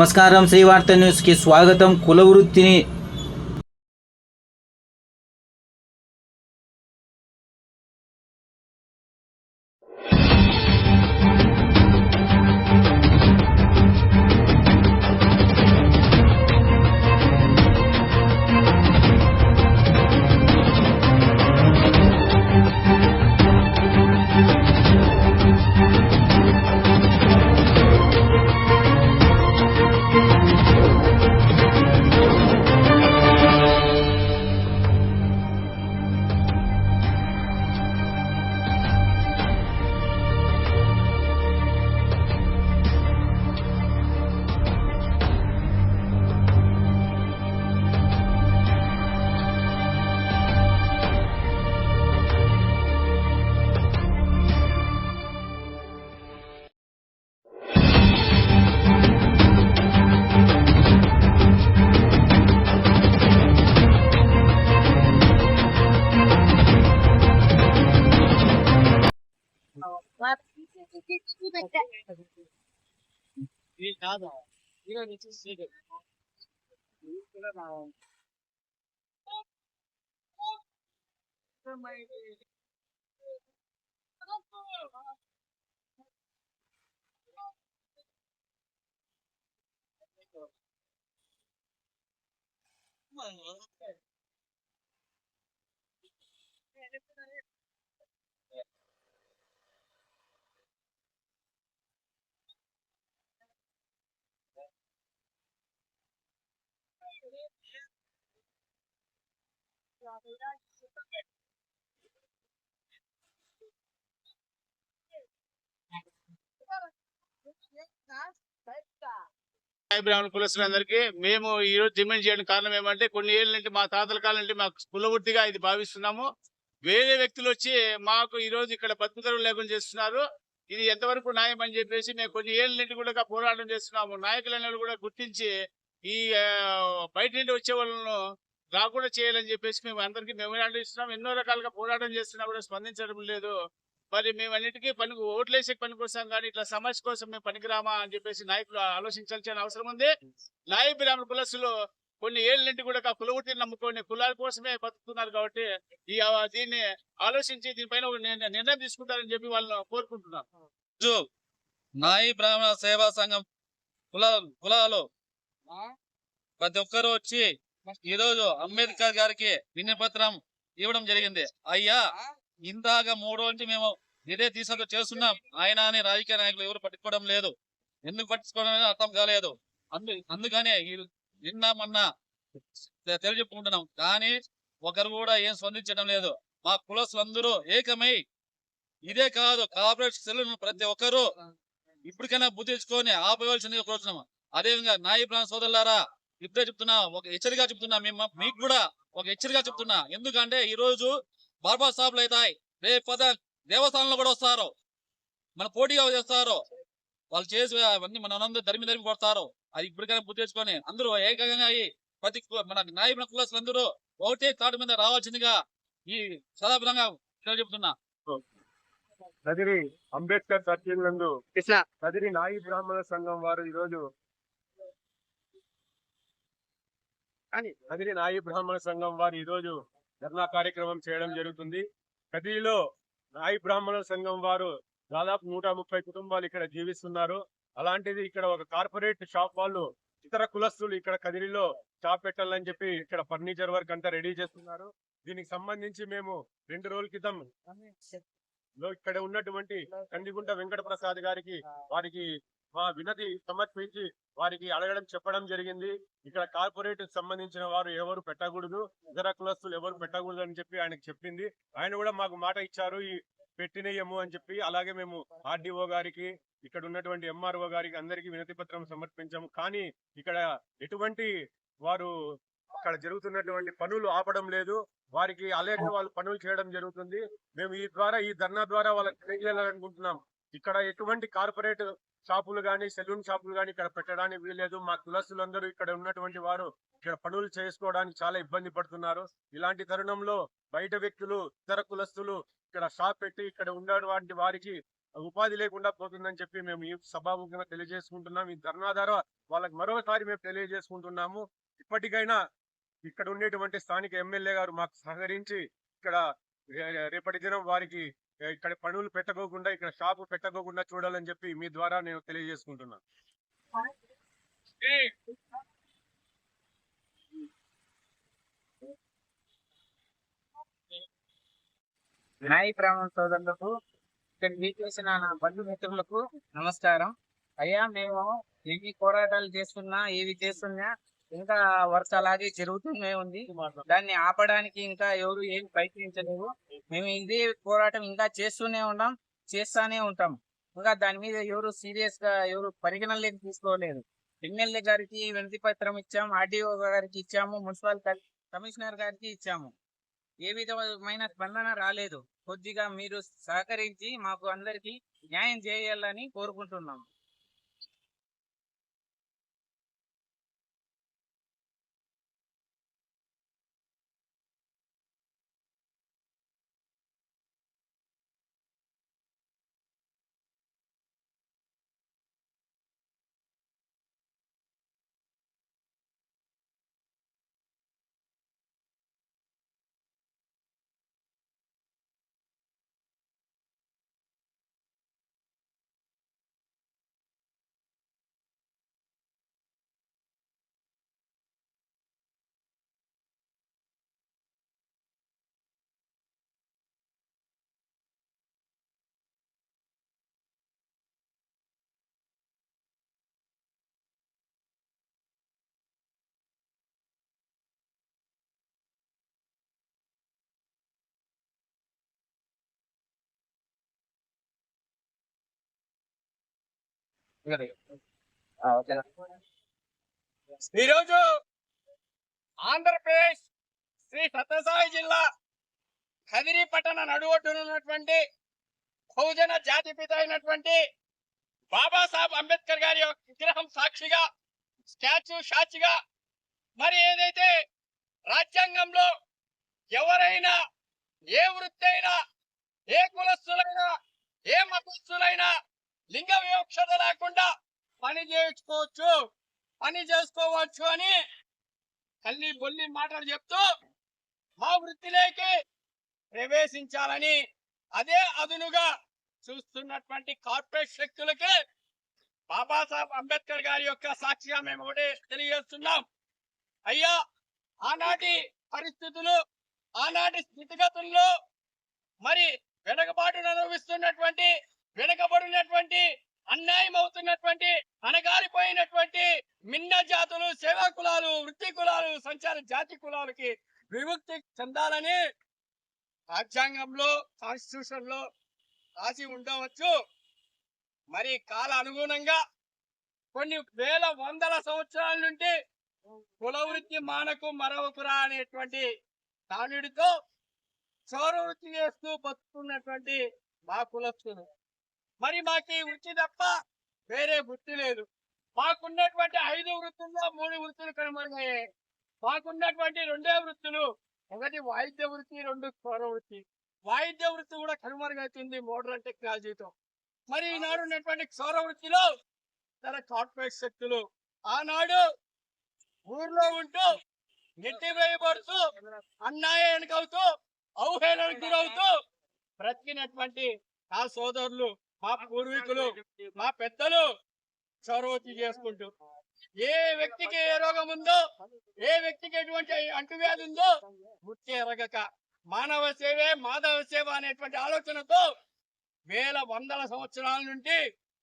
నమస్కారం, శ్రీవార్త న్యూస్కి స్వాగతం. కుల వృత్తిని బ్రాహ్మణ కులస్తులందరికీ మేము ఈ రోజు డిమాండ్ చేయడానికి కారణం ఏమంటే, కొన్ని ఏళ్ళ నుండి మా తాతల కాలం నుండి మాకు కులవృత్తిగా ఇది భావిస్తున్నాము. వేరే వ్యక్తులు వచ్చి మాకు ఈ రోజు ఇక్కడ బతుకుదరువు లేకుండా చేస్తున్నారు. ఇది ఎంతవరకు న్యాయం అని చెప్పేసి మేము కొన్ని ఏళ్ళ నుండి కూడా పోరాటం చేస్తున్నాము. నాయకులను కూడా గుర్తించి ఈ బయట నుండి వచ్చే వాళ్ళను రాకుండా చేయాలని చెప్పేసి మేము అందరికీ మెమోరాండం ఇస్తున్నాం. ఎన్నో రకాలుగా పోరాటం చేస్తున్నా కూడా స్పందించడం లేదు. మరి మేము అన్నిటికీ ఓట్లేసే పని కోసం కానీ ఇట్లా సమస్య కోసం మేము పనికిరామా అని చెప్పేసి నాయకులు ఆలోచించాల్సిన అవసరం ఉంది. నాయ బ్రాహ్మణ కులస్తులు కొన్ని ఏళ్ళ నుండి కూడా కులవృత్తిని నమ్ముకొని కులాల కోసమే బతుకుతున్నారు కాబట్టి దీన్ని ఆలోచించి దీనిపైన ఒక నిర్ణయం తీసుకుంటారని చెప్పి వాళ్ళని కోరుకుంటున్నాను. నాయి బ్రాహ్మణ సేవా సంఘం కులాలు ప్రతి ఒక్కరు వచ్చి ఈ రోజు అంబేద్కర్ గారికి వినపత్రం ఇవ్వడం జరిగింది. అయ్యా, ఇందాక 3 రోజుల నుంచి మేము ఇదే తీసుకు చేస్తున్నాం. ఆయన అని రాజకీయ నాయకులు ఎవరు పట్టుకోవడం లేదు. ఎందుకు పట్టించుకోవడం అర్థం కాలేదు. అందుకనే నిన్న మొన్న తెలియజెప్పుకుంటున్నాం. కానీ ఒకరు కూడా ఏం స్పందించడం లేదు. మా కులస్తులందరూ ఏకమై ఇదే కాదు, కార్పొరేట్ సెల్లును ప్రతి ఒక్కరూ ఇప్పటికైనా బుద్ధి తెచ్చుకొని ఆపవలసిందిగా కోరుతున్నాము. అదేవిధంగా నాయి ప్రాణ సోదరులారా, ఇప్పుడే చెప్తున్నా, ఒక హెచ్చరిక చెప్తున్నా, మీకు కూడా ఒక హెచ్చరిక చెప్తున్నా. ఎందుకంటే ఈ రోజు బార్బా షాపులు అవుతాయి, రేపు దేవస్థానంలో కూడా వస్తారు, మన పోటీగా చేస్తారు. వాళ్ళు చేసి అవన్నీ మన ధర్మి కొడతారు. అది ఇప్పటికైనా బుద్ధి తెచ్చుకొని అందరూ ఏకంగా ప్రతి మన నాయకుల కులస్తులందరూ ఒకటే తాటి మీద రావాల్సిందిగా ఈ సదాపురంగా చెప్తున్నా. కదిరి అంబేద్కర్ సర్కిల్ నందు కదిరి నాయి బ్రాహ్మణ సంఘం వారు ఈరోజు ధర్నా కార్యక్రమం చేయడం జరుగుతుంది. కదిరిలో నాయి బ్రాహ్మణ సంఘం వారు దాదాపు 130 కుటుంబాలు ఇక్కడ జీవిస్తున్నారు. అలాంటిది ఇక్కడ ఒక కార్పొరేట్ షాప్ వాళ్ళు ఇతర కులస్తులు ఇక్కడ కదిరిలో షాప్ పెట్టాలని చెప్పి ఇక్కడ ఫర్నిచర్ వర్క్ అంతా రెడీ చేస్తున్నారు. దీనికి సంబంధించి మేము 2 రోజుల క్రితం ఇక్కడ ఉన్నటువంటి కందిగుంట వెంకట ప్రసాద్ గారికి వారికి మా వినతి సమర్పించి వారికి చెప్పడం జరిగింది. ఇక్కడ కార్పొరేట్ సంబంధించిన వారు ఎవరు పెట్టకూడదు, ఇతర కులస్తులు ఎవరు పెట్టకూడదు అని చెప్పి ఆయనకు చెప్పింది. ఆయన కూడా మాకు మాట ఇచ్చారు, ఈ పెట్టినయ్యము అని చెప్పి. అలాగే మేము ఆర్డీఓ గారికి, ఇక్కడ ఉన్నటువంటి ఎంఆర్ఓ గారికి అందరికి వినతి పత్రం సమర్పించాము. కానీ ఇక్కడ ఎటువంటి వారు అక్కడ జరుగుతున్నటువంటి పనులు ఆపడం లేదు. వారికి అలాగే వాళ్ళు పనులు చేయడం జరుగుతుంది. మేము ఈ ధర్నా ద్వారా వాళ్ళకి తెలియజేయాలనుకుంటున్నాం. ఇక్కడ ఎటువంటి కార్పొరేట్ షాపులు గానీ, సెలూన్ షాపులు గానీ ఇక్కడ పెట్టడానికి వీల్లేదు. మా కులస్తులందరూ ఇక్కడ ఉన్నటువంటి వారు ఇక్కడ పనులు చేసుకోవడానికి చాలా ఇబ్బంది పడుతున్నారు. ఇలాంటి తరుణంలో బయట వ్యక్తులు, ఇతర కులస్తులు ఇక్కడ షాప్ పెట్టి ఇక్కడ ఉన్నటువంటి వారికి ఉపాధి లేకుండా పోతుందని చెప్పి మేము ఈ సభాముఖంగా తెలియజేసుకుంటున్నాం. ఈ ధర్నా ద్వారా వాళ్ళకి మరోసారి మేము తెలియజేసుకుంటున్నాము. ఇప్పటికైనా ఇక్కడ ఉండేటువంటి స్థానిక ఎమ్మెల్యే గారు మాకు సహకరించి ఇక్కడ రేపటి దినం వారికి ఇక్కడ పనులు పెట్టకోకుండా, ఇక్కడ షాపు పెట్టకోకుండా చూడాలని చెప్పి మీ ద్వారా నేను తెలియజేసుకుంటున్నాను. నాయి బ్రాహ్మణ సోదరులకు, ఇక్కడ వీచేసిన నా బంధుమిత్రులకు నమస్కారం. అయ్యా, మేము ఎన్ని పోరాటాలు చేస్తున్నా, ఏవి చేస్తున్నా ఇంకా వరుస అలాగే జరుగుతూనే ఉంది. దాన్ని ఆపడానికి ఇంకా ఎవరు ఏం ప్రయత్నించలేరు. మేము ఇదే పోరాటం ఇంకా చేస్తూనే చేస్తానే ఉంటాం. ఇంకా దాని మీద ఎవరు సీరియస్ గా ఎవరు పరిగణనలోకి తీసుకోలేదు. ఎమ్మెల్యే గారికి వినతి పత్రం ఇచ్చాము, ఆర్డీఓ గారికి ఇచ్చాము, మున్సిపల్ కమిషనర్ గారికి ఇచ్చాము. ఏ విధమైన స్పందన రాలేదు. కొద్దిగా మీరు సహకరించి మాకు అందరికి న్యాయం చేయాలని కోరుకుంటున్నాం. ఈరోజు ఆంధ్రప్రదేశ్ శ్రీ సత్యసాయి జిల్లా కదిరి పట్టణ నడువొడ్డునున్నటువంటి బహుజన జాతిపిత అయినటువంటి బాబాసాహెబ్ అంబేద్కర్ గారి విగ్రహం సాక్షిగా, స్టాచ్యూ సాక్షిగా, మరి ఏదైతే రాజ్యాంగంలో ఎవరైనా, ఏ వృత్తి అయినా, ఏ కులస్తులైనా, ఏ మతస్థులైనా లింగ వివక్షత లేకుండా పని చేసుకోవచ్చు అని తల్లి బొల్లి మాటలు చెప్తూ మా వృత్తిలోకి ప్రవేశించాలని, అదే అదునుగా చూస్తున్నటువంటి కార్పొరేట్ శక్తులకి బాబాసాహెబ్ అంబేద్కర్ గారి యొక్క సాక్షిగా మేము ఒకటి తెలియజేస్తున్నాం. అయ్యా, ఆనాటి పరిస్థితులు, ఆనాటి స్థితిగతుల్లో మరి వెనకబాటును అనుభవిస్తున్నటువంటి, వెనకబడినటువంటి, అన్యాయం అవుతున్నటువంటి, అణగారిపోయినటువంటి మిన్న జాతులు, సేవా కులాలు, వృత్తి కులాలు, సంచార జాతి కులాలకి విముక్తి చెందాలని రాజ్యాంగంలో, కాన్స్టిట్యూషన్ లో రాసి ఉండవచ్చు. మరి కాల అనుగుణంగా కొన్ని వేల వందల సంవత్సరాల నుండి కుల వృత్తి మానకు మరవకురా అనేటువంటి నానుడితో క్షౌర వృత్తి చేస్తూ బతుకున్నటువంటి మా కులస్తులు. మరి మాకు ఈ వృత్తి తప్ప వేరే వృత్తి లేదు. మాకున్నటువంటి 5 వృత్తుల్లో 3 వృత్తులు కనుమరుగయ్యాయి. మాకున్నటువంటి 2 వృత్తులు, ఒకటి వాయిద్య వృత్తి, 2 క్షౌర వృత్తి. వాయిద్య వృత్తి కూడా కనుమరుగవుతుంది మోడర్న్ టెక్నాలజీతో. మరి ఈనాడు ఉన్నటువంటి క్షౌర వృత్తిలో తన కార్పొరేట్ శక్తులు ఆనాడు ఊర్లో ఉంటూ నెట్టి వేయబడుతూ, అన్యాయానికి అవుతూ, అవహేళనకు గురవుతూ బ్రతికినటువంటి ఆ సోదరులు, మా పూర్వీకులు, మా పెద్దలు క్షౌరవృత్తి చేసుకుంటూ ఏ వ్యక్తికి ఏ రోగం ఉందో, ఏ వ్యక్తికి ఎటువంటి అంటువ్యాధి ఉందో గుర్తి ఎరగక మానవ సేవే మాధవ సేవ అనేటువంటి ఆలోచనతో వేల వందల సంవత్సరాల నుండి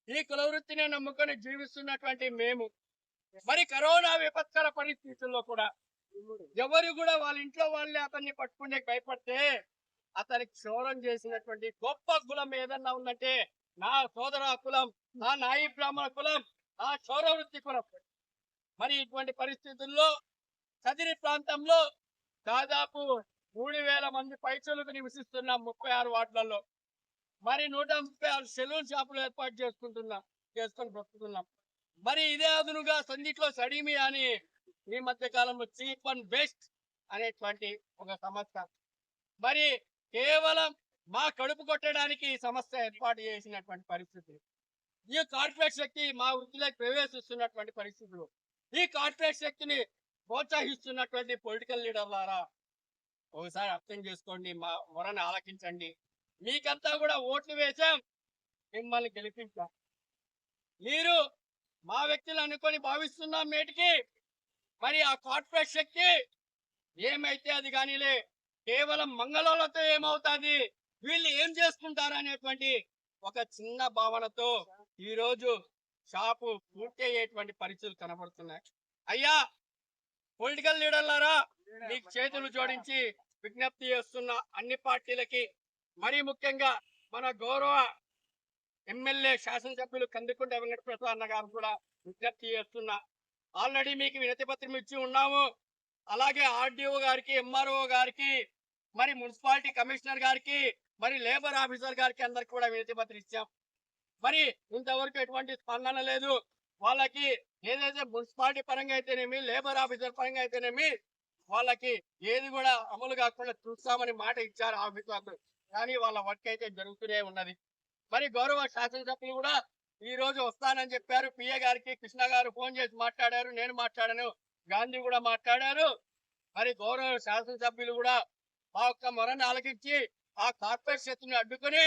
ఈ కుల వృత్తిని నమ్ముకొని జీవిస్తున్నటువంటి మేము మరి కరోనా విపత్కర పరిస్థితుల్లో కూడా ఎవరు కూడా వాళ్ళ ఇంట్లో వాళ్ళే అతన్ని పట్టుకునే భయపడితే అతనికి క్షౌరం చేసినటువంటి గొప్ప కులం ఏదన్నా ఉందంటే నా సోదర కులం, నా నాయి బ్రాహ్మణ కులం, నా క్షౌర వృత్తి కులం. మరి ఇటువంటి పరిస్థితుల్లో కదిరి ప్రాంతంలో దాదాపు 3000 మంది పైసలకు నివసిస్తున్నాం 36 వార్డులలో. మరి 136 సెలూన్ షాపులు ఏర్పాటు చేసుకొని బ్రతుకుతున్నాం. మరి ఇదే అదునుగా సందిట్లో సడీమి అని ఈ మధ్య కాలంలో చీప్ అండ్ బెస్ట్ అనేటువంటి ఒక సంస్థ. మరి కేవలం మా కడుపు కొట్టడానికి ఈ సంస్థ ఏర్పాటు చేసినటువంటి పరిస్థితి. ఈ కార్పొరేట్ శక్తి మా వృత్తిలోకి ప్రవేశిస్తున్నటువంటి పరిస్థితులు, ఈ కార్పొరేట్ శక్తిని ప్రోత్సహిస్తున్నటువంటి పొలిటికల్ లీడర్లారా ఒకసారి అర్థం చేసుకోండి, మా మొరని ఆలకించండి. మీకంతా కూడా ఓట్లు వేసాం, మిమ్మల్ని గెలిపించాం. మీరు మా వ్యక్తులు అనుకొని భావిస్తున్నాం మేటికి. మరి ఆ కార్పొరేట్ శక్తి ఏమైతే అది కానీలే, కేవలం మంగళాలతో ఏమవుతాది, వీళ్ళు ఏం చేసుకుంటారు అనేటువంటి ఒక చిన్న భావనతో ఈ రోజు షాపు పూర్తి అయ్యేటువంటి పరిస్థితులు కనబడుతున్నాయి. అయ్యా పొలిటికల్ లీడర్లారా, మీకు చేతులు జోడించి విజ్ఞప్తి చేస్తున్న అన్ని పార్టీలకి, మరీ ముఖ్యంగా మన గౌరవ ఎమ్మెల్యే శాసనసభ్యులు కందికుంట వెంకటప్రసాద్ అన్న గారు కూడా విజ్ఞప్తి చేస్తున్నా. ఆల్రెడీ మీకు వినతి పత్రం ఇచ్చి ఉన్నాము. అలాగే ఆర్డీఓ గారికి, ఎంఆర్ఓ గారికి, మరి మున్సిపాలిటీ కమిషనర్ గారికి, మరి లేబర్ ఆఫీసర్ గారికి అందరికి కూడా వినతి పత్రం ఇచ్చాం. మరి ఇంతవరకు ఎటువంటి స్పందన లేదు. వాళ్ళకి ఏదైతే మున్సిపాలిటీ పరంగా అయితేనేమి, లేబర్ ఆఫీసర్ పరంగా అయితేనేమి, వాళ్ళకి ఏది కూడా అమలు కాకుండా చూస్తామని మాట ఇచ్చారు ఆఫీసర్లు. కానీ వాళ్ళ వర్క్ అయితే జరుగుతూనే ఉన్నది. మరి గౌరవ శాసనసభ్యులు కూడా ఈ రోజు వస్తానని చెప్పారు. పిఏ గారికి కృష్ణ గారు ఫోన్ చేసి మాట్లాడారు, నేను మాట్లాడాను, గాంధీ కూడా మాట్లాడారు. మరి గౌరవ శాసనసభ్యులు కూడా మా యొక్క మొరని ఆలకించి ఆ కార్పొరేట్ శక్తిని అడ్డుకొని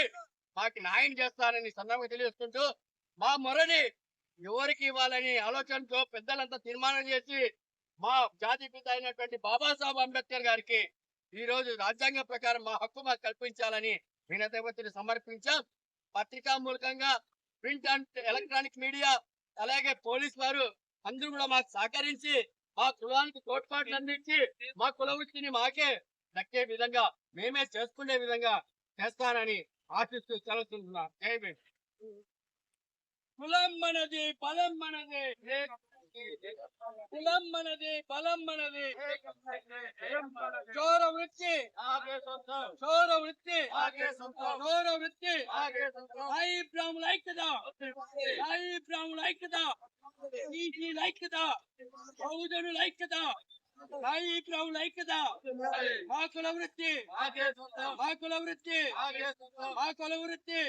మాకు న్యాయం చేస్తారని సందర్భంగా తెలియజేస్తుంటూ, మా మొరని ఎవరికి ఇవ్వాలని ఆలోచనతో పెద్దలంతా తీర్మానం చేసి మా జాతి పిత అయినటువంటి బాబాసాహెబ్ అంబేద్కర్ గారికి ఈ రోజు రాజ్యాంగం ప్రకారం మా హక్కు మాకు కల్పించాలని వినతి పత్రిక సమర్పించాం. పత్రికా మూలకంగా ప్రింట్ అండ్ ఎలక్ట్రానిక్ మీడియా, అలాగే పోలీస్ వారు అందరూ కూడా మాకు సహకరించి మా కులానికి తోడ్పాట్లు అందించి మా కుల వృత్తిని మాకే దక్కే విధంగా, మేమే చేసుకునే విధంగా చేస్తానని ఆశిస్తూ సెలవుతున్నా. జై భీమ్. కులం మనది, బలం మనది, కులం మనది, బలం మనది, చోర వృత్తి, చోర వృత్తి, చోర వృత్తి, సాయి బ్రాహ్మణుల ఐక్యత, సాయి బ్రాహ్మణుల ఐక్యత, ఈసీల ఐక్యత, బహుజనుల ఐక్యత, సాయి బ్రాహ్మణుల ఐక్యత, మా కుల వృత్తి, మా కుల వృత్తి, మా కుల వృత్తి.